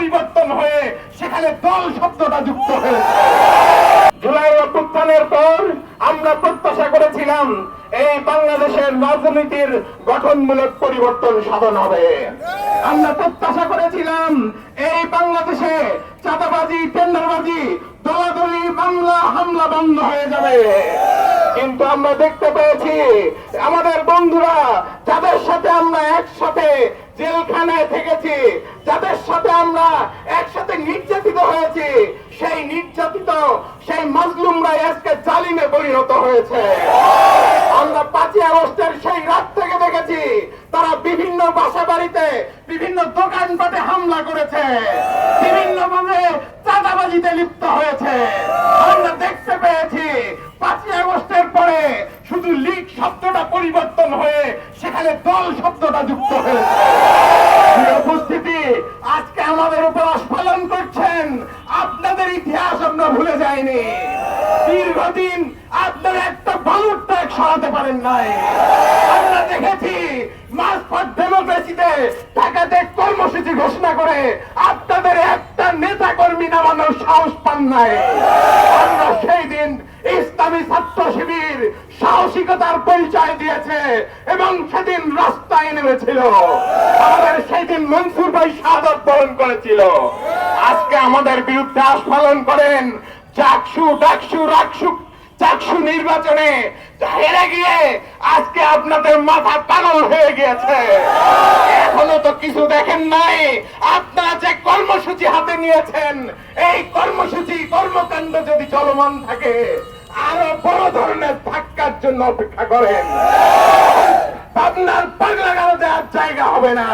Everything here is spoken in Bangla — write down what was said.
পরিবর্তন হয়ে সেখানে দল শব্দটা যুক্ত হয়েছে। জুলাই অভ্যুত্থানের পর আমরা প্রত্যাশা করেছিলাম এই বাংলাদেশের রাজনীতির গঠনমূলক পরিবর্তন সাধন হবে। আমরা প্রত্যাশা করেছিলাম এই বাংলাদেশে চাঁদাবাজি, টেন্ডারবাজি, দলাদলি, মামলা হামলা বন্ধ হয়ে যাবে। কিন্তু আমরা দেখতে পেয়েছি আমাদের বন্ধুরা যাদের সাথে আমরা একসাথে জেলখানায় থেকেছি, যাদের সাথে আমরা একসাথে নির্যাতিত হয়েছি, সেই নির্যাতিত সেই মাজলুমরা আজকে জালিমে পরিণত হয়েছে। আমরা 5ই আগস্টের সেই রাত থেকে দেখেছি তারা বিভিন্ন বাসা বাড়িতে, বিভিন্ন দোকানপাটে হামলা করেছে, বিভিন্ন ভাবে চাঁদাবাজিতে লিপ্ত হয়েছে। আমরা দেখতে পেয়েছি 5ই আগস্টের পরে শুধু লীগ শব্দটা পরিবর্তন হয়ে সেখানে দল শব্দটা যুক্ত হয়েছে। উপস্থিতি আজকে আমাদের উপহাস পালন করছেন, আপনাদের ইতিহাস আমরা ভুলে যাইনি। দীর্ঘদিন আপনারা একটা বালুর ট্যাগ সরাতে পারেন নাই। আমরা দেখেছি মাস ফর ডেমোক্রেসিতে ঢাকাতে কর্মসূচি ঘোষণা করে আপনাদের একটা নেতা কর্মী নামানোর সাহস পান নাই। আমরা সেই দিন ইসলামী ছাত্র শিবির সাহসিকতার পরিচয় দিয়েছে এবং সেদিন রাস্তায় নেমেছিল। আমাদের সেই দিন মনসুর ভাই শাহাদাত বরণ করেছিল। আজকে আমাদের বিরুদ্ধে আস্ফালন করেন চাকসু নির্বাচনে হেরে গিয়ে আজকে আপনাদের মাথা পাগল হয়ে গিয়েছে। এখনো তো কিছু দেখেন নাই। আপনারা যে কর্মসূচি হাতে নিয়েছেন, এই কর্মসূচি কর্মকাণ্ড যদি চলমান থাকে আরো বড় ধরনের ধাক্কার জন্য অপেক্ষা করেন। আপনার পাগলা গালো দেওয়ার জায়গা হবে না।